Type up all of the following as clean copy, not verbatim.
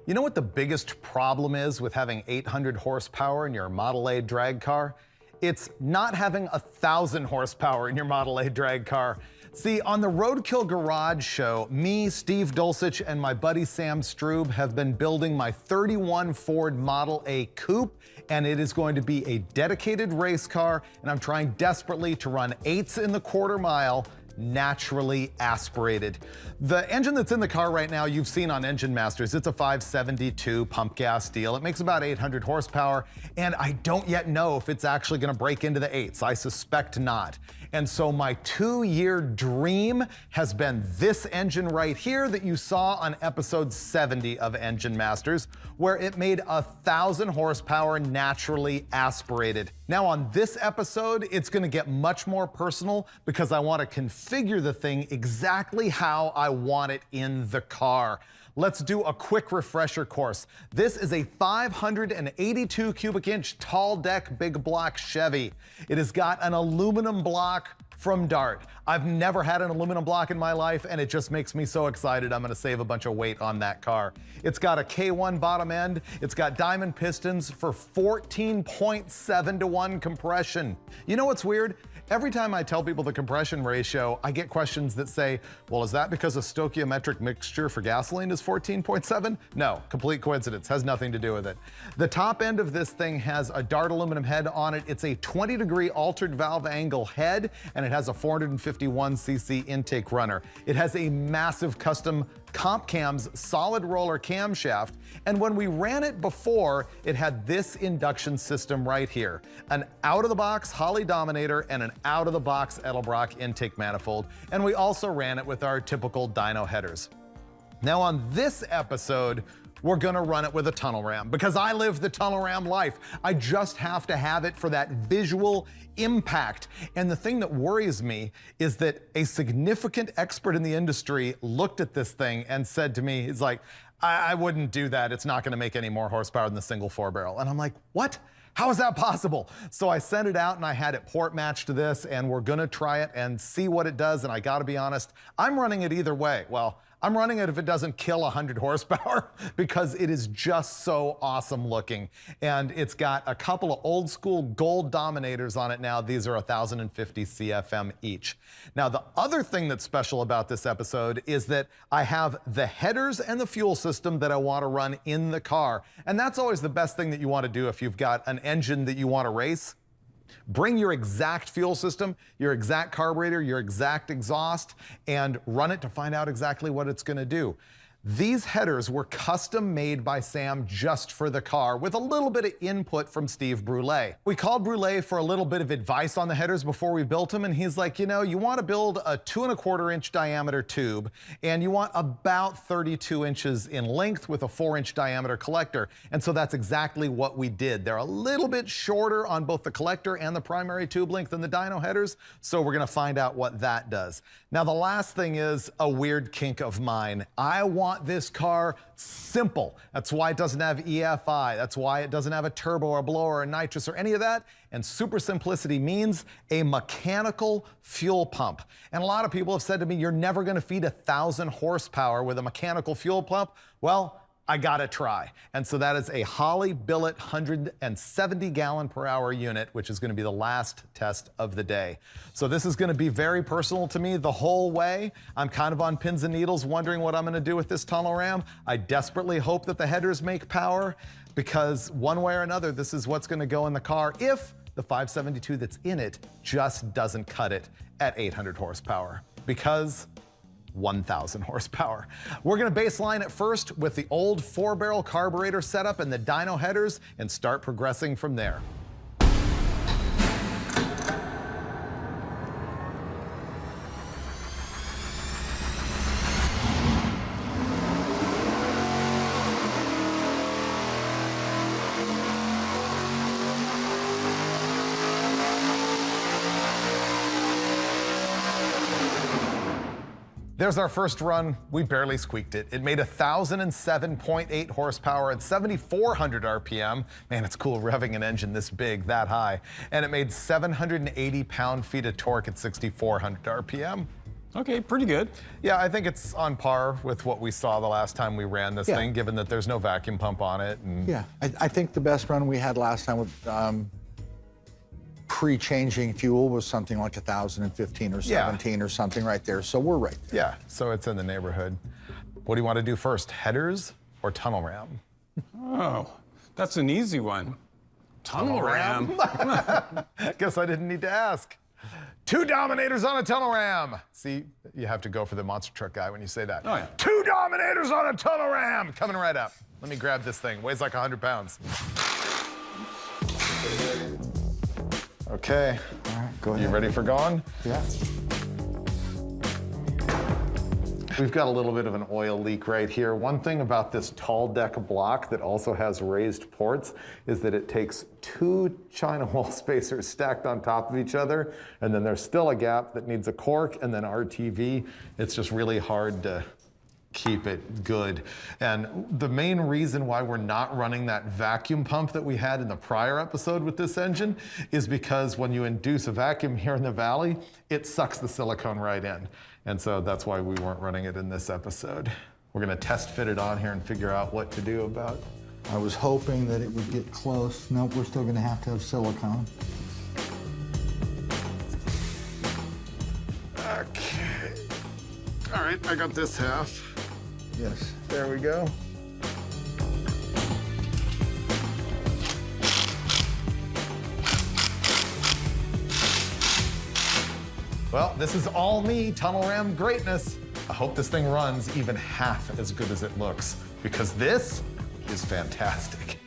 You know what the biggest problem is with having 800 horsepower in your Model A drag car? It's not having 1,000 horsepower in your Model A drag car. See, on the Roadkill Garage show, me, Steve Dulcich, and my buddy Sam Strube have been building my 31 Ford Model A Coupe, and it is going to be a dedicated race car, and I'm trying desperately to run 8s in the quarter mile, naturally aspirated. The engine that's in the car right now, you've seen on Enginemasters. It's a 572 pump gas deal. It makes about 800 horsepower, and I don't yet know if it's actually gonna break into the 8s. I suspect not. And so my 2-year dream has been this engine right here that you saw on episode 70 of Enginemasters, where it made 1,000 horsepower naturally aspirated. Now on this episode, it's gonna get much more personal because I wanna configure the thing exactly how I want it in the car. Let's do a quick refresher course. This is a 582 cubic inch tall deck big block Chevy. It has got an aluminum block from Dart. I've never had an aluminum block in my life, and it just makes me so excited. I'm gonna save a bunch of weight on that car. It's got a K1 bottom end. It's got diamond pistons for 14.7 to 1 compression. You know what's weird? Every time I tell people the compression ratio, I get questions that say, well, is that because a stoichiometric mixture for gasoline is 14.7? No, complete coincidence, has nothing to do with it. The top end of this thing has a Dart aluminum head on it. It's a 20-degree altered valve angle head, and it has a 451cc intake runner. It has a massive custom Comp Cam's solid roller camshaft, and when we ran it before, it had this induction system right here. An out-of-the-box Holley Dominator and an out-of-the-box Edelbrock intake manifold, and we also ran it with our typical dyno headers. Now on this episode, we're gonna run it with a tunnel ram because I live the tunnel ram life. I just have to have it for that visual impact. And the thing that worries me is that a significant expert in the industry looked at this thing and said to me, he's like, I wouldn't do that. It's not gonna make any more horsepower than the single 4-barrel. And I'm like, what? How is that possible? So I sent it out and I had it port matched to this, and we're gonna try it and see what it does. And I gotta be honest, I'm running it either way. Well, I'm running it if it doesn't kill 100 horsepower because it is just so awesome looking. And it's got a couple of old school gold Dominators on it now. These are 1,050 CFM each. Now, the other thing that's special about this episode is that I have the headers and the fuel system that I want to run in the car. And that's always the best thing that you want to do if you've got an engine that you want to race. Bring your exact fuel system, your exact carburetor, your exact exhaust, and run it to find out exactly what it's gonna do. These headers were custom made by Sam just for the car with a little bit of input from Steve Brule. We called Brule for a little bit of advice on the headers before we built them, and he's like, you know, you want to build a 2¼ inch diameter tube, and you want about 32 inches in length with a 4-inch diameter collector. And so that's exactly what we did. They're a little bit shorter on both the collector and the primary tube length than the dyno headers, so we're gonna find out what that does. Now, the last thing is a weird kink of mine. I want this car simple. That's why it doesn't have EFI. That's why it doesn't have a turbo or a blower or nitrous or any of that. And super simplicity means a mechanical fuel pump. And a lot of people have said to me, you're never gonna feed 1,000 horsepower with a mechanical fuel pump. Well, I gotta try. And so that is a Holley Billet 170 gallon per hour unit, which is gonna be the last test of the day. So this is gonna be very personal to me the whole way. I'm kind of on pins and needles wondering what I'm gonna do with this tunnel ram. I desperately hope that the headers make power because one way or another, this is what's gonna go in the car if the 572 that's in it just doesn't cut it at 800 horsepower. Because 1,000 horsepower. We're gonna baseline it first with the old 4-barrel carburetor setup and the dyno headers and start progressing from there. There's our first run. We barely squeaked it. It made 1,007.8 horsepower at 7,400 RPM. Man, it's cool revving an engine this big, that high. And it made 780 pound-feet of torque at 6,400 RPM. Okay, pretty good. Yeah, I think it's on par with what we saw the last time we ran this thing, given that there's no vacuum pump on it. And yeah, I think the best run we had last time with pre-changing fuel was something like 1,015 or 17 or something right there. So we're right there. Yeah, so it's in the neighborhood. What do you want to do first, headers or tunnel ram? Oh, that's an easy one. Tunnel ram. Guess I didn't need to ask. 2 Dominators on a tunnel ram. See, you have to go for the monster truck guy when you say that. Oh, yeah. 2 Dominators on a tunnel ram. Coming right up. Let me grab this thing. Weighs like 100 pounds. Okay. All right, go ahead. You ready for going? Yeah. We've got a little bit of an oil leak right here. One thing about this tall deck block that also has raised ports is that it takes 2 China wall spacers stacked on top of each other, and then there's still a gap that needs a cork and then RTV. It's just really hard to keep it good. And the main reason why we're not running that vacuum pump that we had in the prior episode with this engine is because when you induce a vacuum here in the valley, it sucks the silicone right in. And so that's why we weren't running it in this episode. We're gonna test fit it on here and figure out what to do about it. I was hoping that it would get close. Nope, we're still gonna have to have silicone. Okay. All right, I got this half. Yes. There we go. Well, this is all me, tunnel ram greatness. I hope this thing runs even half as good as it looks, because this is fantastic.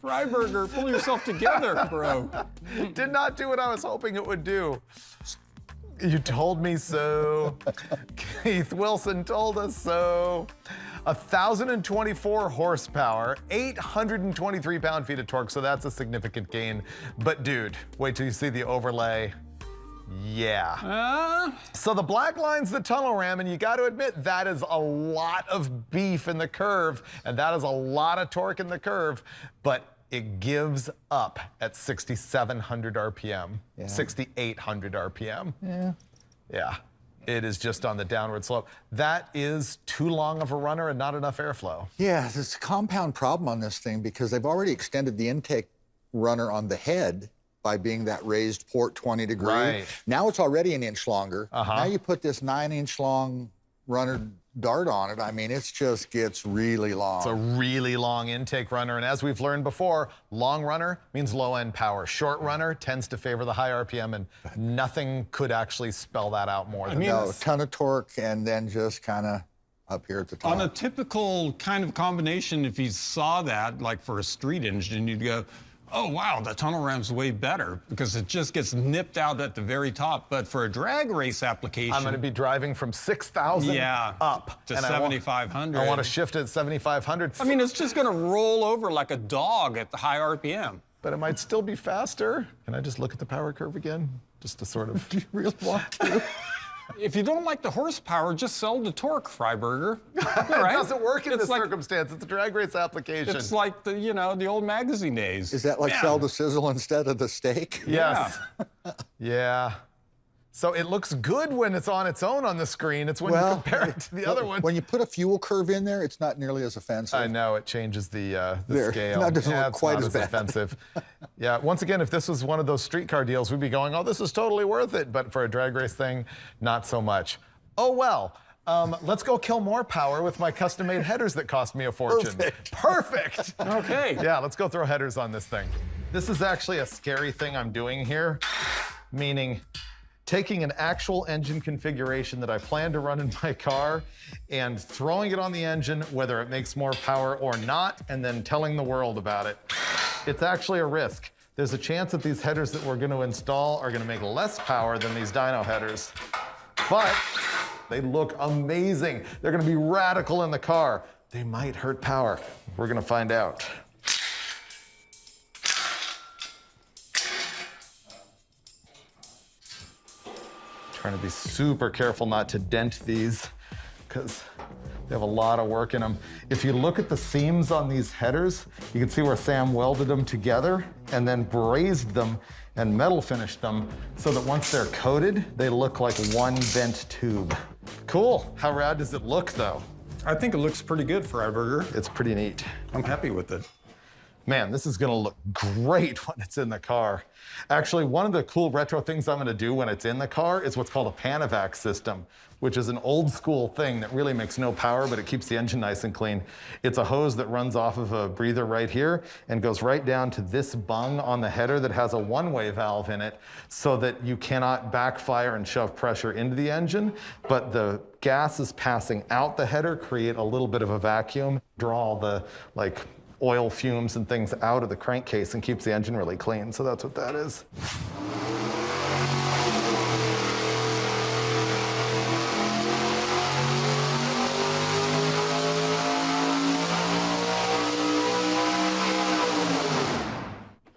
Freiburger, pull yourself together, bro. Did not do what I was hoping it would do. You told me so. Keith Wilson told us so. 1,024 horsepower, 823 pound-feet of torque, so that's a significant gain. But dude, wait till you see the overlay. Yeah. So the black line's the tunnel ram, and you got to admit that is a lot of beef in the curve, and that is a lot of torque in the curve, but it gives up at 6,700 RPM, 6,800 RPM. Yeah. Yeah, it is just on the downward slope. That is too long of a runner and not enough airflow. Yeah, it's a compound problem on this thing because they've already extended the intake runner on the head by being that raised port 20 degree. Right. Now it's already an inch longer. Now you put this 9-inch long runner dart on it. I mean, it just gets really long. It's a really long intake runner, and as we've learned before, long runner means low end power. Short runner tends to favor the high RPM, and nothing could actually spell that out more than No, this. ton of torque and then just kind of up here at the top. On a typical kind of combination, if you saw that, like for a street engine, you'd go, oh, wow, the tunnel ram's way better because it just gets nipped out at the very top. But for a drag race application, I'm going to be driving from 6,000 up to and 7,500. I want to shift it at 7,500. I mean, it's just going to roll over like a dog at the high RPM. But it might still be faster. Can I just look at the power curve again? Just to sort of... Do you really want to? If you don't like the horsepower, just sell the torque, Freiburger. It doesn't work in this circumstance. It's a drag race application. It's like the, you know, the old magazine days. Is that like sell the sizzle instead of the steak? Yes. Yeah. So it looks good when it's on its own on the screen. It's when you compare it to the other one. When you put a fuel curve in there, it's not nearly as offensive. I know, it changes the scale. That doesn't look it's quite not as bad. offensive. Yeah, once again, if this was one of those streetcar deals, we'd be going, oh, this is totally worth it. But for a drag race thing, not so much. Oh, well. Let's go kill more power with my custom-made headers that cost me a fortune. Perfect. Okay. Yeah, let's go throw headers on this thing. This is actually a scary thing I'm doing here, meaning taking an actual engine configuration that I plan to run in my car and throwing it on the engine, whether it makes more power or not, and then telling the world about it. It's actually a risk. There's a chance that these headers that we're going to install are going to make less power than these dyno headers. But They look amazing. They're gonna be radical in the car. They might hurt power. We're gonna find out. Trying to be super careful not to dent these because they have a lot of work in them. If you look at the seams on these headers, you can see where Sam welded them together and then brazed them and metal finished them so that once they're coated, they look like one bent tube. Cool. How rad does it look though? I think it looks pretty good, Freiburger. It's pretty neat. I'm happy with it. Man, this is gonna look great when it's in the car. Actually, one of the cool retro things I'm gonna do when it's in the car is what's called a Panovac system, which is an old school thing that really makes no power, but it keeps the engine nice and clean. It's a hose that runs off of a breather right here and goes right down to this bung on the header that has a one-way valve in it so that you cannot backfire and shove pressure into the engine, but the gases passing out the header create a little bit of a vacuum, draw all the oil fumes and things out of the crankcase and keeps the engine really clean. So that's what that is.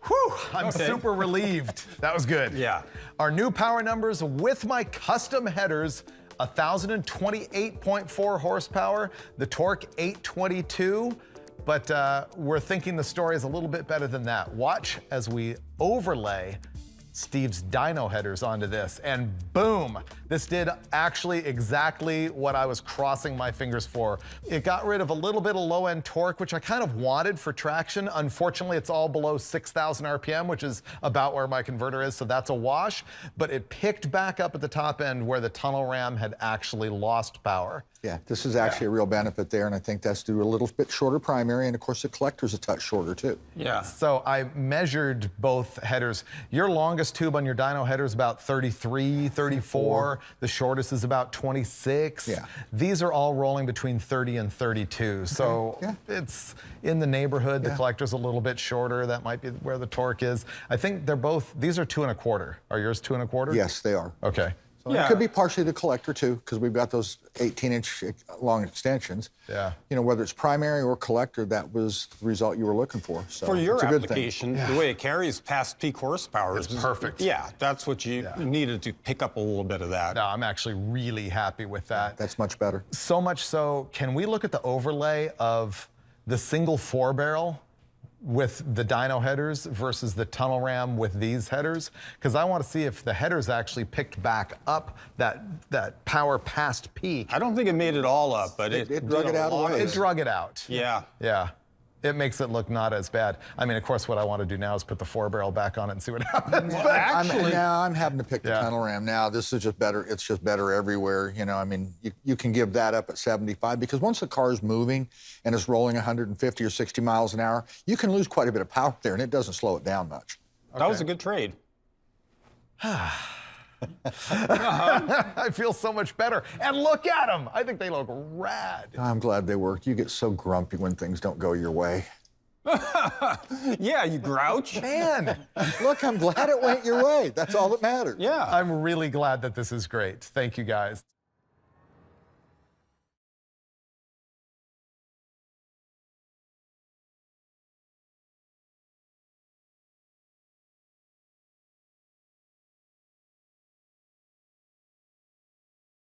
Whew, I'm super relieved. That was good. Yeah. Our new power numbers with my custom headers: 1,028.4 horsepower, the torque 822. But we're thinking the story is a little bit better than that. Watch as we overlay Steve's dyno headers onto this, and boom, this did actually exactly what I was crossing my fingers for. It got rid of a little bit of low-end torque, which I kind of wanted for traction. Unfortunately, it's all below 6,000 RPM, which is about where my converter is, so that's a wash. But it picked back up at the top end where the tunnel ram had actually lost power. Yeah, this is actually a real benefit there, and I think that's due to a little bit shorter primary, and of course the collector's a touch shorter too. Yeah. So I measured both headers. Your longest tube on your dyno header is about 33, 34. The shortest is about 26. Yeah. These are all rolling between 30 and 32. So it's in the neighborhood. The collector's a little bit shorter. That might be where the torque is. I think they're both, these are 2 1/4. Are yours 2 1/4? Yes, they are. Okay. So it could be partially the collector too, because we've got those 18-inch long extensions. Yeah. You know, whether it's primary or collector, that was the result you were looking for. So For your it's a good application, thing. the way it carries past peak horsepower It's perfect. Yeah, that's what you needed to pick up a little bit of that. No, I'm actually really happy with that. That's much better. So much so, can we look at the overlay of the single 4-barrel with the dyno headers versus the tunnel ram with these headers? Because I want to see if the headers actually picked back up that power past peak. I don't think it made it all up, but it drug did it out a of lot the way. It drug it out. Yeah. Yeah. It makes it look not as bad. I mean, of course, what I want to do now is put the 4-barrel back on it and see what happens. Well, But actually, I'm having to pick the tunnel ram now. This is just better. It's just better everywhere. You know, I mean, you can give that up at 75 because once the car is moving and it's rolling 150 or 60 miles an hour, you can lose quite a bit of power there, and it doesn't slow it down much. that was a good trade. I feel so much better. And look at them. I think they look rad. I'm glad they worked. You get so grumpy when things don't go your way. Yeah, you grouch. Man, Look, I'm glad it went your way. That's all that matters. Yeah. I'm really glad that this is great. Thank you, guys.